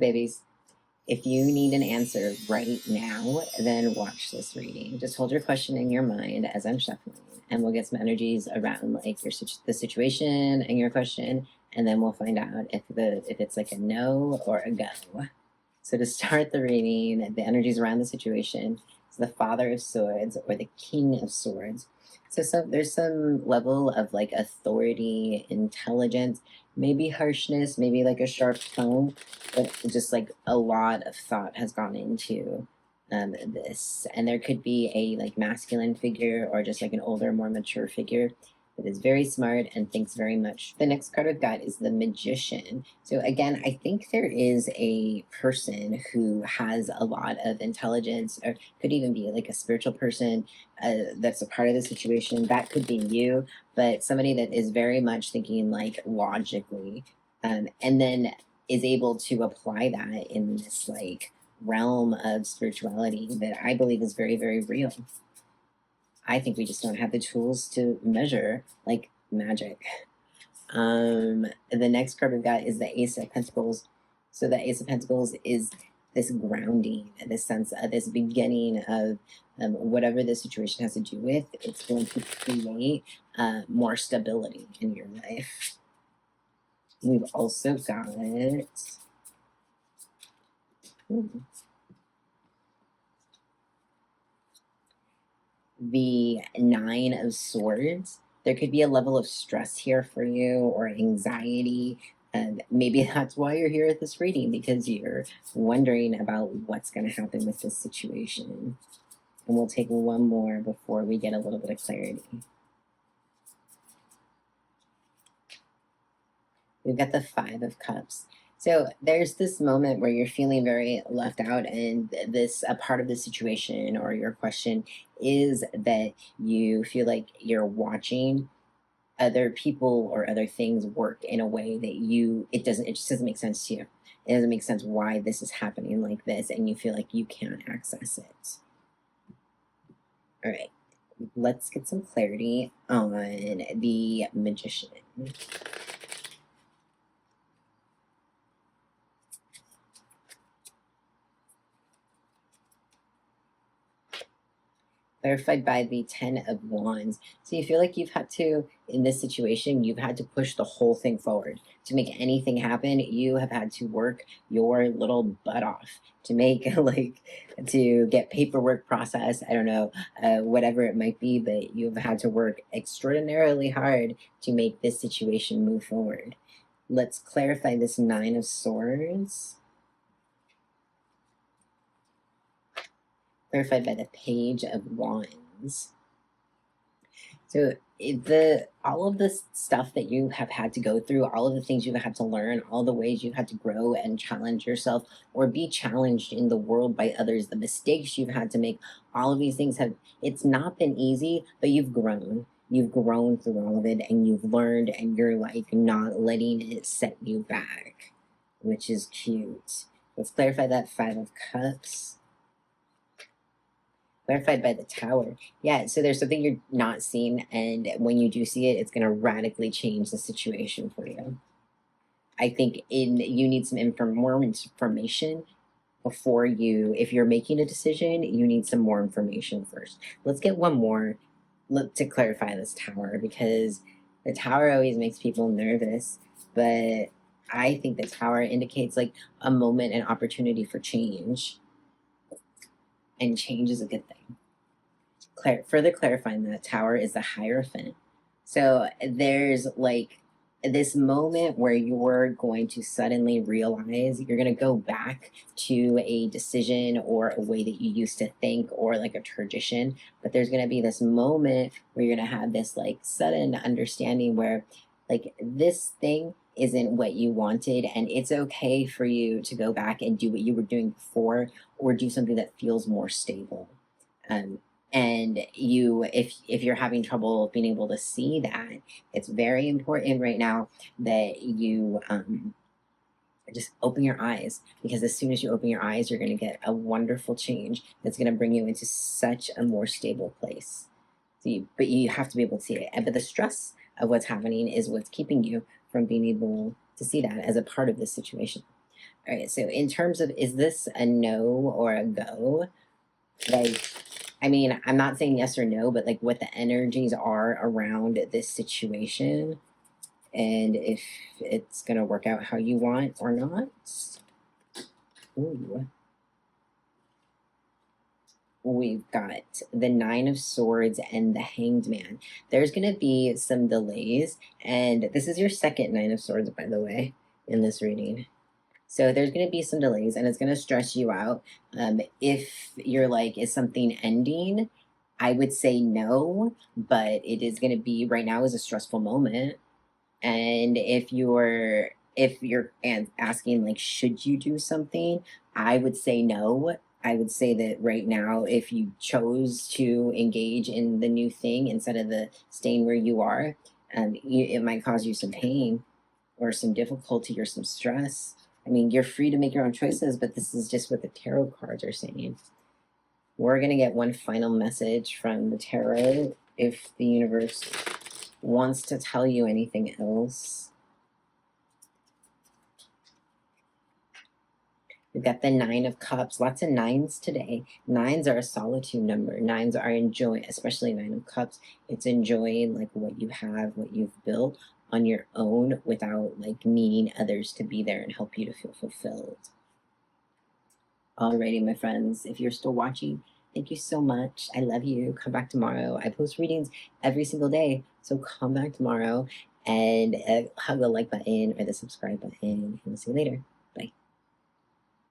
babies. If you need an answer right now, then watch this reading. Just hold your question in your mind as I'm shuffling, and we'll get some energies around like the situation and your question, and then we'll find out if it's like a no or a go. So to start the reading, the energies around the situation is the Father of Swords or the King of Swords. So there's some level of like authority, intelligence, maybe harshness, maybe like a sharp tone, but just like a lot of thought has gone into this. And there could be a like masculine figure or just like an older, more mature figure that is very smart and thinks very much. The next card we've got is the Magician. So again, I think there is a person who has a lot of intelligence, or could even be like a spiritual person that's a part of the situation. That could be you, but somebody that is very much thinking like logically, and then is able to apply that in this like realm of spirituality that I believe is very, very real. I think we just don't have the tools to measure like magic. The next card we've got is the Ace of Pentacles. So the Ace of Pentacles is this grounding, this sense of this beginning of whatever the situation has to do with. It's going to create more stability in your life. We've also got the Nine of Swords. There could be a level of stress here for you or anxiety. And maybe that's why you're here at this reading, because you're wondering about what's going to happen with this situation. And we'll take one more before we get a little bit of clarity. We've got the Five of Cups. So there's this moment where you're feeling very left out, and this a part of the situation or your question is that you feel like you're watching other people or other things work in a way that it just doesn't make sense to you. It doesn't make sense why this is happening like this, and you feel like you can't access it. All right, let's get some clarity on the Magician. Clarified by the Ten of Wands. So you feel like you've had to, in this situation, you've had to push the whole thing forward. To make anything happen, you have had to work your little butt off to make, to get paperwork processed. I don't know, whatever it might be, but you've had to work extraordinarily hard to make this situation move forward. Let's clarify this Nine of Swords. Clarified by the Page of Wands. So all of this stuff that you have had to go through, all of the things you've had to learn, all the ways you've had to grow and challenge yourself or be challenged in the world by others, the mistakes you've had to make, all of these things it's not been easy, but you've grown. You've grown through all of it, and you've learned, and you're like not letting it set you back, which is cute. Let's clarify that Five of Cups. Clarified by the Tower. Yeah, so there's something you're not seeing, and when you do see it, it's going to radically change the situation for you. I think you need some more information before if you're making a decision, you need some more information first. Let's get one more to clarify this Tower, because the Tower always makes people nervous, but I think the Tower indicates like a moment and opportunity for change. And change is a good thing. Further clarifying that Tower is the Hierophant. So there's like this moment where you're going to suddenly realize you're going to go back to a decision or a way that you used to think or like a tradition. But there's going to be this moment where you're going to have this like sudden understanding where like this thing isn't what you wanted, and it's okay for you to go back and do what you were doing before or do something that feels more stable. And if you're having trouble being able to see that, it's very important right now that you just open your eyes, because as soon as you open your eyes, you're going to get a wonderful change that's going to bring you into such a more stable place. But you have to be able to see it. But the stress of what's happening is what's keeping you from being able to see that as a part of this situation. All right, so in terms of, is this a no or a go? Like, I mean, I'm not saying yes or no, but like what the energies are around this situation and if it's gonna work out how you want or not. Ooh. We've got the Nine of Swords and the Hanged Man. There's going to be some delays, and this is your second Nine of Swords, by the way, in this reading. So there's going to be some delays, and it's going to stress you out. If you're like, is something ending? I would say no, but it is going to be right now is a stressful moment. And if you're asking like, should you do something? I would say no. I would say that right now, if you chose to engage in the new thing instead of the staying where you are, it might cause you some pain or some difficulty or some stress. I mean, you're free to make your own choices, but this is just what the tarot cards are saying. We're going to get one final message from the tarot if the universe wants to tell you anything else. We've got the Nine of Cups, lots of nines today. Nines are a solitude number. Nines are enjoying, especially Nine of Cups. It's enjoying like what you have, what you've built on your own without like needing others to be there and help you to feel fulfilled. Alrighty, my friends, if you're still watching, thank you so much. I love you. Come back tomorrow. I post readings every single day, so come back tomorrow and hug the like button or the subscribe button, and we'll see you later.